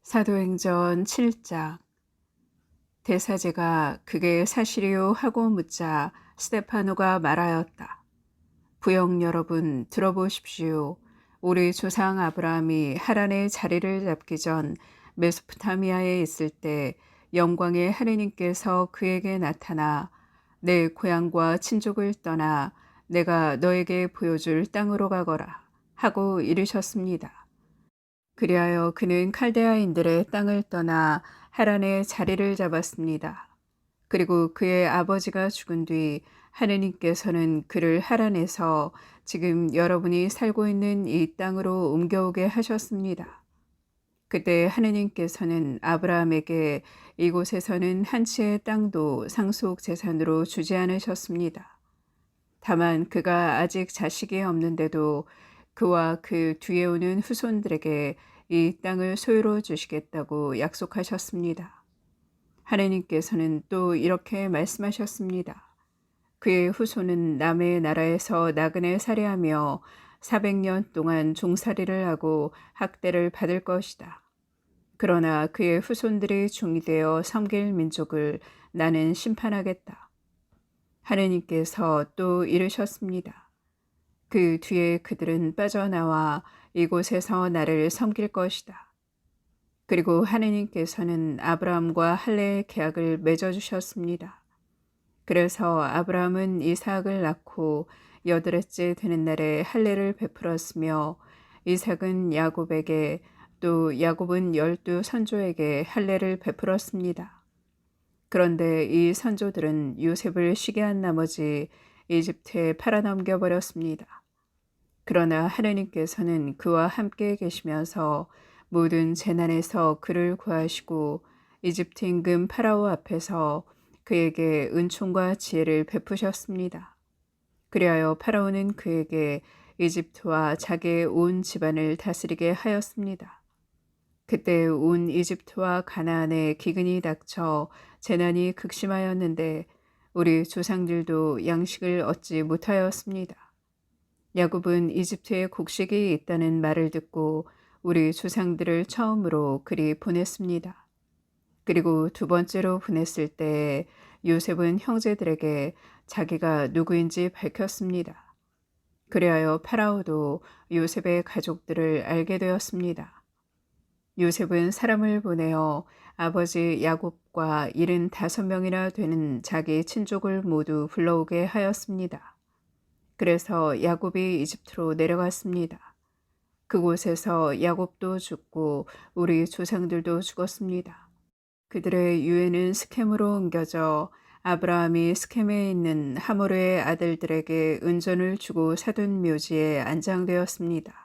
사도행전 7장. 대사제가 그게 사실이요 하고 묻자 스데파노가 말하였다. 부영 여러분 들어보십시오. 우리 조상 아브라함이 하란의 자리를 잡기 전 메소포타미아에 있을 때 영광의 하느님께서 그에게 나타나 내 고향과 친족을 떠나 내가 너에게 보여줄 땅으로 가거라 하고 이르셨습니다. 그리하여 그는 칼데아인들의 땅을 떠나 하란에 자리를 잡았습니다. 그리고 그의 아버지가 죽은 뒤 하느님께서는 그를 하란에서 지금 여러분이 살고 있는 이 땅으로 옮겨오게 하셨습니다. 그때 하느님께서는 아브라함에게 이곳에서는 한 채의 땅도 상속 재산으로 주지 않으셨습니다. 다만 그가 아직 자식이 없는데도 그와 그 뒤에 오는 후손들에게 이 땅을 소유로 주시겠다고 약속하셨습니다. 하느님께서는 또 이렇게 말씀하셨습니다. 그의 후손은 남의 나라에서 나그네 살해하며 400년 동안 종살이를 하고 학대를 받을 것이다. 그러나 그의 후손들이 종이 되어 섬길 민족을 나는 심판하겠다. 하느님께서 또 이르셨습니다. 그 뒤에 그들은 빠져나와 이곳에서 나를 섬길 것이다. 그리고 하느님께서는 아브라함과 할례의 계약을 맺어주셨습니다. 그래서 아브라함은 이삭을 낳고 여드렛째 되는 날에 할례를 베풀었으며 이삭은 야곱에게 또 야곱은 12 선조에게 할례를 베풀었습니다. 그런데 이 선조들은 요셉을 시기한 나머지 이집트에 팔아넘겨 버렸습니다. 그러나 하느님께서는 그와 함께 계시면서 모든 재난에서 그를 구하시고 이집트 임금 파라오 앞에서 그에게 은총과 지혜를 베푸셨습니다. 그리하여 파라오는 그에게 이집트와 자기의 온 집안을 다스리게 하였습니다. 그때 온 이집트와 가나안에 기근이 닥쳐 재난이 극심하였는데 우리 조상들도 양식을 얻지 못하였습니다. 야곱은 이집트에 곡식이 있다는 말을 듣고 우리 조상들을 처음으로 그리 보냈습니다. 그리고 두 번째로 보냈을 때 요셉은 형제들에게 자기가 누구인지 밝혔습니다. 그리하여 파라오도 요셉의 가족들을 알게 되었습니다. 요셉은 사람을 보내어 아버지 야곱과 75명이나 되는 자기 친족을 모두 불러오게 하였습니다. 그래서 야곱이 이집트로 내려갔습니다. 그곳에서 야곱도 죽고 우리 조상들도 죽었습니다. 그들의 유해는 스켐으로 옮겨져 아브라함이 스켐에 있는 하모르의 아들들에게 은전을 주고 사둔 묘지에 안장되었습니다.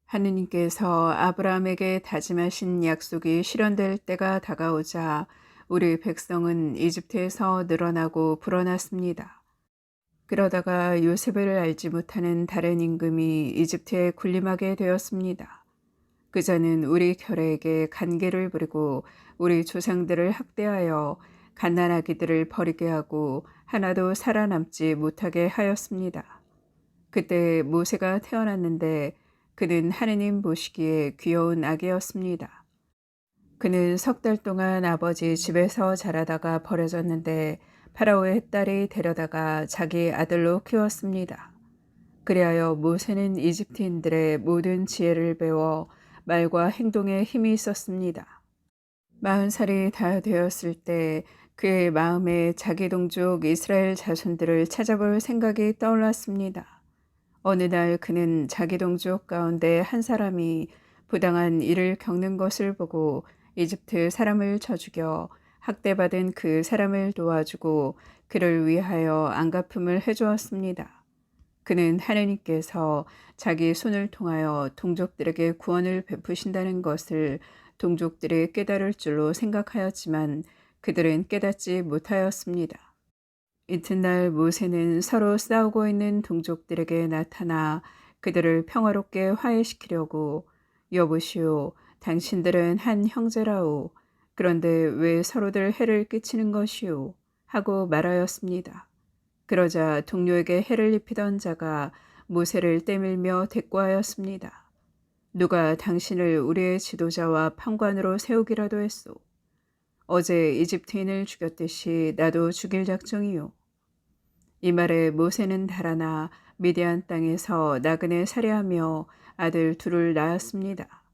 하느님께서 아브라함에게 다짐하신 약속이 실현될 때가 다가오자 우리 백성은 이집트에서 늘어나고 불어났습니다. 그러다가 요셉을 알지 못하는 다른 임금이 이집트에 군림하게 되었습니다. 그자는 우리 결례에게 간계를 부리고 우리 조상들을 학대하여 갓난아기들을 버리게 하고 하나도 살아남지 못하게 하였습니다. 그때 모세가 태어났는데 그는 하느님 보시기에 귀여운 아기였습니다. 그는 3달 동안 아버지 집에서 자라다가 버려졌는데 파라오의 딸이 데려다가 자기 아들로 키웠습니다. 그리하여 모세는 이집트인들의 모든 지혜를 배워 말과 행동에 힘이 있었습니다. 40살이 다 되었을 때 그의 마음에 자기 동족 이스라엘 자손들을 찾아볼 생각이 떠올랐습니다. 어느 날 그는 자기 동족 가운데 한 사람이 부당한 일을 겪는 것을 보고 이집트 사람을 쳐 죽여 학대받은 그 사람을 도와주고 그를 위하여 안갚음을 해주었습니다. 그는 하느님께서 자기 손을 통하여 동족들에게 구원을 베푸신다는 것을 동족들이 깨달을 줄로 생각하였지만 그들은 깨닫지 못하였습니다. 이튿날 모세는 서로 싸우고 있는 동족들에게 나타나 그들을 평화롭게 화해시키려고 여보시오, 당신들은 한 형제라오. 그런데 왜 서로들 해를 끼치는 것이오? 하고 말하였습니다. 그러자 동료에게 해를 입히던 자가 모세를 떼밀며 대꾸하였습니다. 누가 당신을 우리의 지도자와 판관으로 세우기라도 했소. 어제 이집트인을 죽였듯이 나도 죽일 작정이요. 이 말에 모세는 달아나 미디안 땅에서 나그네 살해하며 아들 둘을 낳았습니다.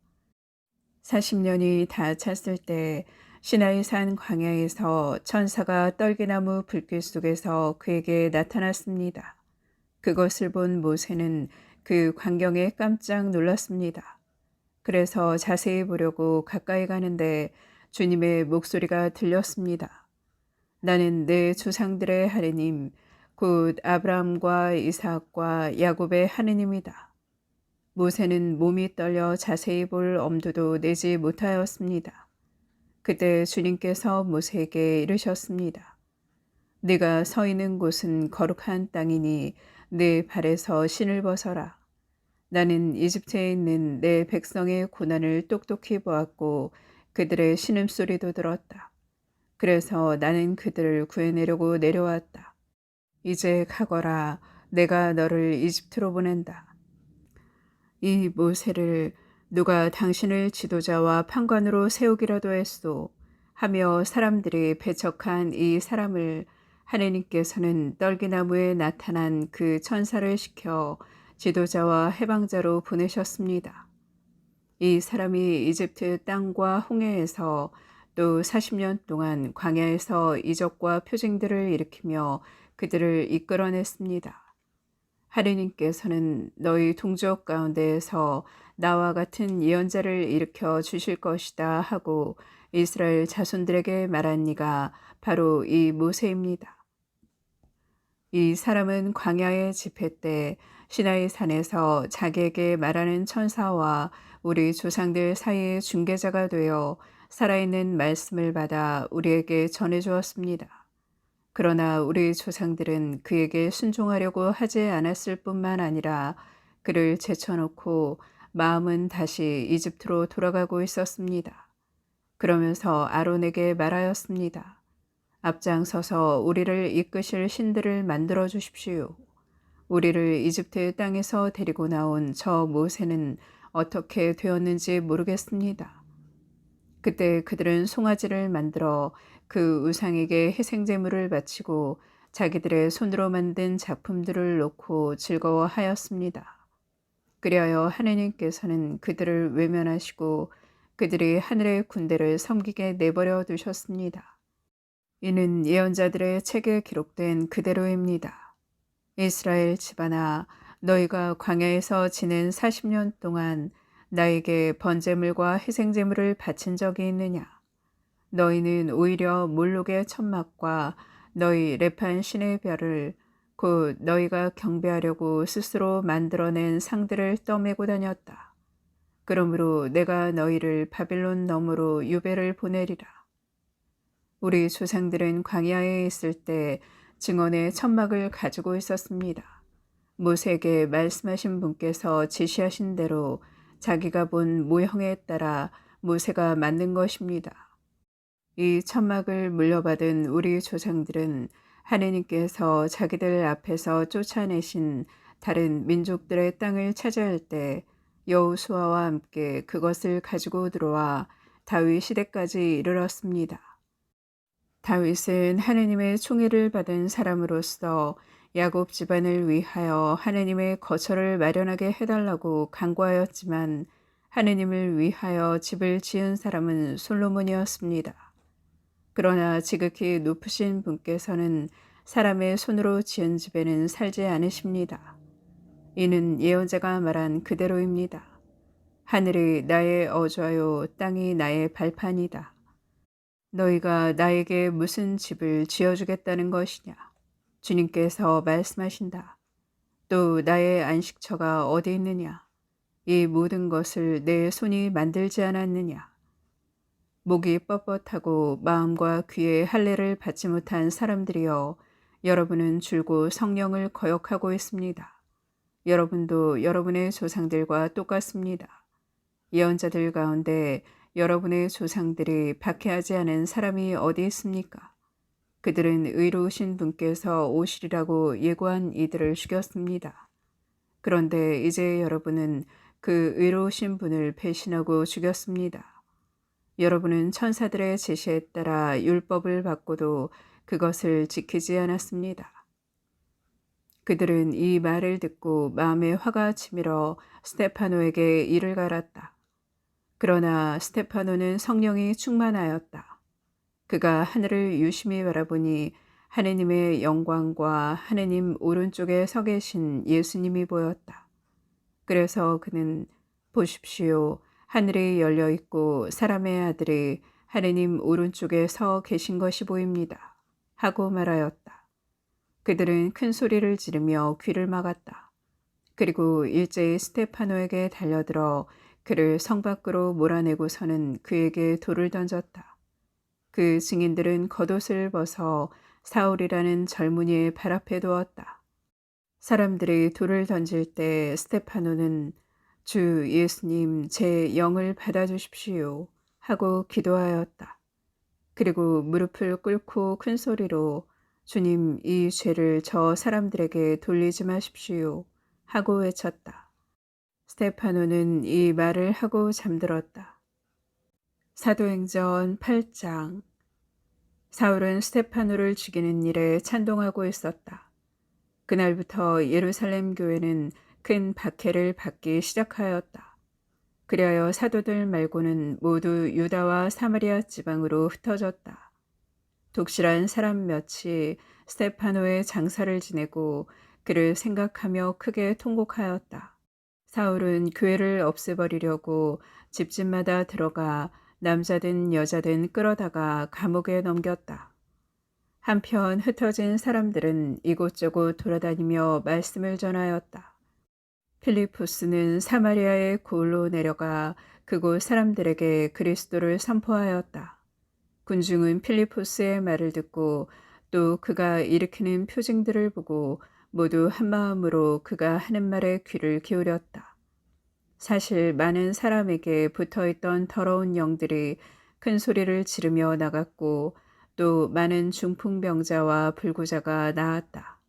40년이 다 찼을 때 시나이 산 광야에서 천사가 떨기나무 불길 속에서 그에게 나타났습니다. 그것을 본 모세는 그 광경에 깜짝 놀랐습니다. 그래서 자세히 보려고 가까이 가는데 주님의 목소리가 들렸습니다. 나는 내 조상들의 하느님, 곧 아브라함과 이삭과 야곱의 하느님이다. 모세는 몸이 떨려 자세히 볼 엄두도 내지 못하였습니다. 그때 주님께서 모세에게 이르셨습니다. 네가 서 있는 곳은 거룩한 땅이니 네 발에서 신을 벗어라. 나는 이집트에 있는 내 백성의 고난을 똑똑히 보았고 그들의 신음소리도 들었다. 그래서 나는 그들을 구해내려고 내려왔다. 이제 가거라. 내가 너를 이집트로 보낸다. 이 모세를 누가 당신을 지도자와 판관으로 세우기라도 했소 하며 사람들이 배척한 이 사람을 하느님께서는 떨기나무에 나타난 그 천사를 시켜 지도자와 해방자로 보내셨습니다. 이 사람이 이집트 땅과 홍해에서 또 40년 동안 광야에서 이적과 표징들을 일으키며 그들을 이끌어냈습니다. 하느님께서는 너희 동족 가운데에서 나와 같은 예언자를 일으켜 주실 것이다 하고 이스라엘 자손들에게 말한 이가 바로 이 모세입니다. 이 사람은 광야의 집회 때 시나이 산에서 자기에게 말하는 천사와 우리 조상들 사이의 중개자가 되어 살아있는 말씀을 받아 우리에게 전해주었습니다. 그러나 우리 조상들은 그에게 순종하려고 하지 않았을 뿐만 아니라 그를 제쳐놓고 마음은 다시 이집트로 돌아가고 있었습니다. 그러면서 아론에게 말하였습니다. 앞장서서 우리를 이끄실 신들을 만들어 주십시오. 우리를 이집트 땅에서 데리고 나온 저 모세는 어떻게 되었는지 모르겠습니다. 그때 그들은 송아지를 만들어 그 우상에게 희생제물을 바치고 자기들의 손으로 만든 작품들을 놓고 즐거워하였습니다. 그리하여 하느님께서는 그들을 외면하시고 그들이 하늘의 군대를 섬기게 내버려 두셨습니다. 이는 예언자들의 책에 기록된 그대로입니다. 이스라엘 집안아, 너희가 광야에서 지낸 40년 동안 나에게 번제물과 희생제물을 바친 적이 있느냐? 너희는 오히려 몰록의 천막과 너희 레판 신의 별을 곧 너희가 경배하려고 스스로 만들어낸 상들을 떠매고 다녔다. 그러므로 내가 너희를 바빌론 너머로 유배를 보내리라. 우리 조상들은 광야에 있을 때 증언의 천막을 가지고 있었습니다. 모세에게 말씀하신 분께서 지시하신 대로 자기가 본 모형에 따라 모세가 만든 것입니다. 이 천막을 물려받은 우리 조상들은 하느님께서 자기들 앞에서 쫓아내신 다른 민족들의 땅을 차지할 때 여호수아와 함께 그것을 가지고 들어와 다윗 시대까지 이르렀습니다. 다윗은 하느님의 총애를 받은 사람으로서 야곱 집안을 위하여 하느님의 거처를 마련하게 해달라고 간구하였지만 하느님을 위하여 집을 지은 사람은 솔로몬이었습니다. 그러나 지극히 높으신 분께서는 사람의 손으로 지은 집에는 살지 않으십니다. 이는 예언자가 말한 그대로입니다. 하늘이 나의 어좌요 땅이 나의 발판이다. 너희가 나에게 무슨 집을 지어주겠다는 것이냐? 주님께서 말씀하신다. 또 나의 안식처가 어디 있느냐? 이 모든 것을 내 손이 만들지 않았느냐? 목이 뻣뻣하고 마음과 귀에 할례를 받지 못한 사람들이여, 여러분은 줄곧 성령을 거역하고 있습니다. 여러분도 여러분의 조상들과 똑같습니다. 예언자들 가운데 여러분의 조상들이 박해하지 않은 사람이 어디 있습니까? 그들은 의로우신 분께서 오시리라고 예고한 이들을 죽였습니다. 그런데 이제 여러분은 그 의로우신 분을 배신하고 죽였습니다. 여러분은 천사들의 제시에 따라 율법을 받고도 그것을 지키지 않았습니다. 그들은 이 말을 듣고 마음에 화가 치밀어 스테파노에게 이를 갈았다. 그러나 스테파노는 성령이 충만하였다. 그가 하늘을 유심히 바라보니 하느님의 영광과 하느님 오른쪽에 서 계신 예수님이 보였다. 그래서 그는 보십시오. 하늘이 열려 있고 사람의 아들이 하느님 오른쪽에 서 계신 것이 보입니다. 하고 말하였다. 그들은 큰 소리를 지르며 귀를 막았다. 그리고 일제히 스테파노에게 달려들어 그를 성 밖으로 몰아내고서는 그에게 돌을 던졌다. 그 증인들은 겉옷을 벗어 사울이라는 젊은이의 발 앞에 두었다. 사람들이 돌을 던질 때 스테파노는 주 예수님 제 영을 받아주십시오 하고 기도하였다. 그리고 무릎을 꿇고 큰 소리로 주님 이 죄를 저 사람들에게 돌리지 마십시오 하고 외쳤다. 스테파노는 이 말을 하고 잠들었다. 사도행전 8장. 사울은 스테파노를 죽이는 일에 찬동하고 있었다. 그날부터 예루살렘 교회는 큰 박해를 받기 시작하였다. 그리하여 사도들 말고는 모두 유다와 사마리아 지방으로 흩어졌다. 독실한 사람 몇이 스테파노의 장사를 지내고 그를 생각하며 크게 통곡하였다. 사울은 교회를 없애버리려고 집집마다 들어가 남자든 여자든 끌어다가 감옥에 넘겼다. 한편 흩어진 사람들은 이곳저곳 돌아다니며 말씀을 전하였다. 필리포스는 사마리아의 고을로 내려가 그곳 사람들에게 그리스도를 선포하였다. 군중은 필리포스의 말을 듣고 또 그가 일으키는 표징들을 보고 모두 한마음으로 그가 하는 말에 귀를 기울였다. 사실 많은 사람에게 붙어있던 더러운 영들이 큰 소리를 지르며 나갔고 또 많은 중풍병자와 불구자가 나았다.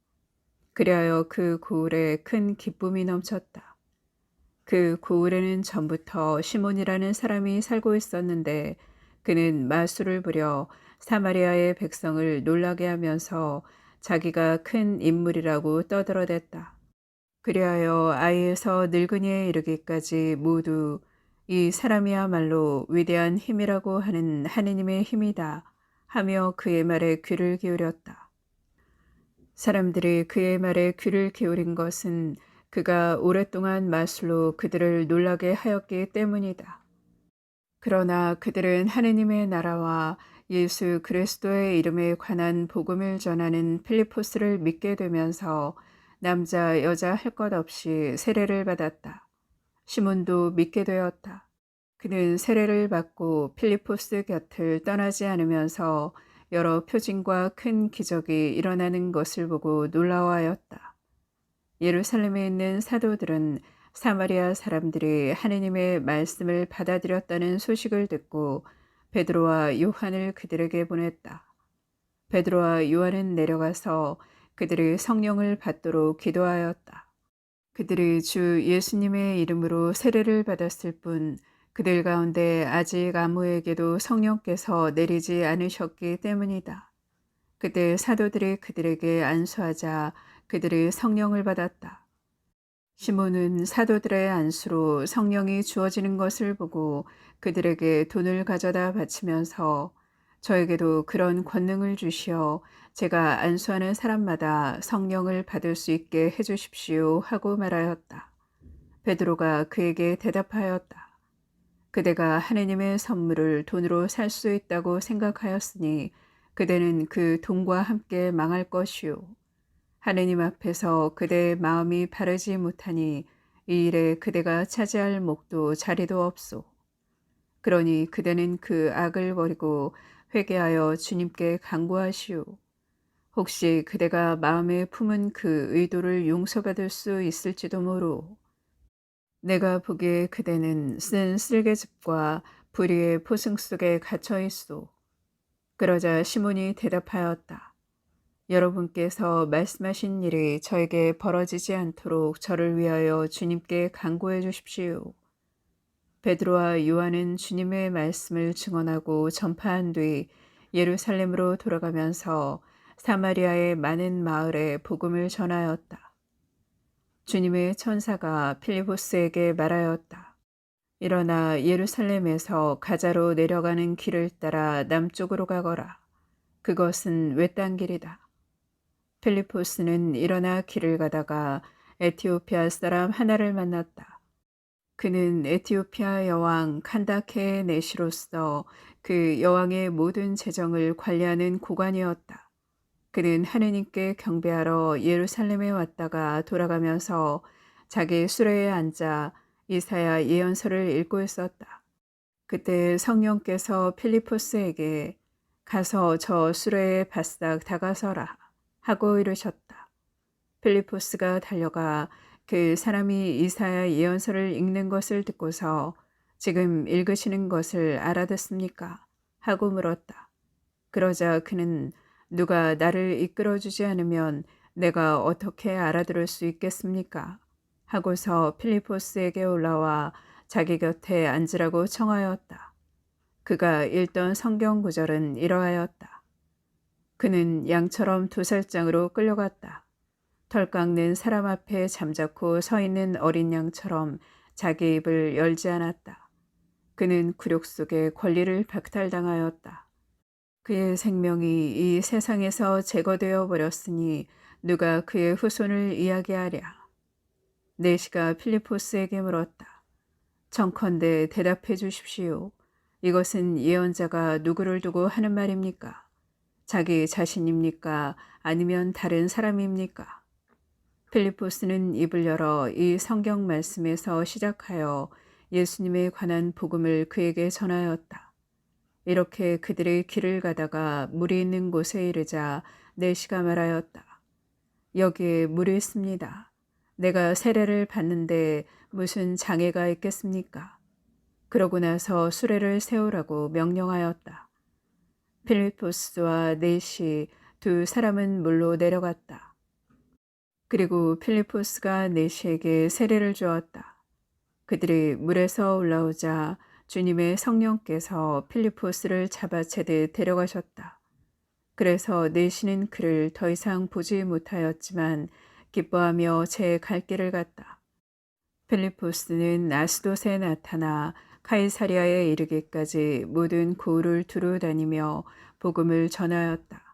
그리하여 그 고을에 큰 기쁨이 넘쳤다. 그 고을에는 전부터 시몬이라는 사람이 살고 있었는데 그는 마술을 부려 사마리아의 백성을 놀라게 하면서 자기가 큰 인물이라고 떠들어댔다. 그리하여 아이에서 늙은이에 이르기까지 모두 이 사람이야말로 위대한 힘이라고 하는 하느님의 힘이다 하며 그의 말에 귀를 기울였다. 사람들이 그의 말에 귀를 기울인 것은 그가 오랫동안 마술로 그들을 놀라게 하였기 때문이다. 그러나 그들은 하느님의 나라와 예수 그리스도의 이름에 관한 복음을 전하는 필리포스를 믿게 되면서 남자 여자 할 것 없이 세례를 받았다. 시몬도 믿게 되었다. 그는 세례를 받고 필리포스 곁을 떠나지 않으면서 여러 표징과 큰 기적이 일어나는 것을 보고 놀라워하였다. 예루살렘에 있는 사도들은 사마리아 사람들이 하느님의 말씀을 받아들였다는 소식을 듣고 베드로와 요한을 그들에게 보냈다. 베드로와 요한은 내려가서 그들이 성령을 받도록 기도하였다. 그들이 주 예수님의 이름으로 세례를 받았을 뿐 그들 가운데 아직 아무에게도 성령께서 내리지 않으셨기 때문이다. 그때 사도들이 그들에게 안수하자 그들이 성령을 받았다. 시몬은 사도들의 안수로 성령이 주어지는 것을 보고 그들에게 돈을 가져다 바치면서 저에게도 그런 권능을 주시어 제가 안수하는 사람마다 성령을 받을 수 있게 해주십시오 하고 말하였다. 베드로가 그에게 대답하였다. 그대가 하느님의 선물을 돈으로 살 수 있다고 생각하였으니 그대는 그 돈과 함께 망할 것이요. 하느님 앞에서 그대의 마음이 바르지 못하니 이 일에 그대가 차지할 몫도 자리도 없소. 그러니 그대는 그 악을 버리고 회개하여 주님께 간구하시오. 혹시 그대가 마음에 품은 그 의도를 용서받을 수 있을지도 모르오. 내가 보기에 그대는 쓴 쓸개즙과 불의의 포승 속에 갇혀 있소. 그러자 시몬이 대답하였다. 여러분께서 말씀하신 일이 저에게 벌어지지 않도록 저를 위하여 주님께 간구해 주십시오. 베드로와 요한은 주님의 말씀을 증언하고 전파한 뒤 예루살렘으로 돌아가면서 사마리아의 많은 마을에 복음을 전하였다. 주님의 천사가 필리포스에게 말하였다. 일어나 예루살렘에서 가자로 내려가는 길을 따라 남쪽으로 가거라. 그것은 외딴 길이다. 필리포스는 일어나 길을 가다가 에티오피아 사람 하나를 만났다. 그는 에티오피아 여왕 칸다케의 내시로서 그 여왕의 모든 재정을 관리하는 고관이었다. 그는 하느님께 경배하러 예루살렘에 왔다가 돌아가면서 자기 수레에 앉아 이사야 예언서를 읽고 있었다. 그때 성령께서 필리포스에게 가서 저 수레에 바싹 다가서라 하고 이르셨다. 필리포스가 달려가 그 사람이 이사야 예언서를 읽는 것을 듣고서 지금 읽으시는 것을 알아듣습니까? 하고 물었다. 그러자 그는 누가 나를 이끌어주지 않으면 내가 어떻게 알아들을 수 있겠습니까? 하고서 필리포스에게 올라와 자기 곁에 앉으라고 청하였다. 그가 읽던 성경 구절은 이러하였다. 그는 양처럼 도살장으로 끌려갔다. 털 깎는 사람 앞에 잠자코 서 있는 어린 양처럼 자기 입을 열지 않았다. 그는 굴욕 속에 권리를 박탈당하였다. 그의 생명이 이 세상에서 제거되어 버렸으니 누가 그의 후손을 이야기하랴. 내시가 필리포스에게 물었다. 청컨대 대답해 주십시오. 이것은 예언자가 누구를 두고 하는 말입니까? 자기 자신입니까? 아니면 다른 사람입니까? 필리포스는 입을 열어 이 성경 말씀에서 시작하여 예수님에 관한 복음을 그에게 전하였다. 이렇게 그들의 길을 가다가 물이 있는 곳에 이르자 내시가 말하였다. 여기에 물이 있습니다. 내가 세례를 받는데 무슨 장애가 있겠습니까? 그러고 나서 수레를 세우라고 명령하였다. 필리포스와 내시 두 사람은 물로 내려갔다. 그리고 필리포스가 내시에게 세례를 주었다. 그들이 물에서 올라오자 주님의 성령께서 필리포스를 잡아채듯 데려가셨다. 그래서 내시는 그를 더 이상 보지 못하였지만 기뻐하며 제 갈 길을 갔다. 필리포스는 아스돗에 나타나 카이사리아에 이르기까지 모든 고을을 두루 다니며 복음을 전하였다.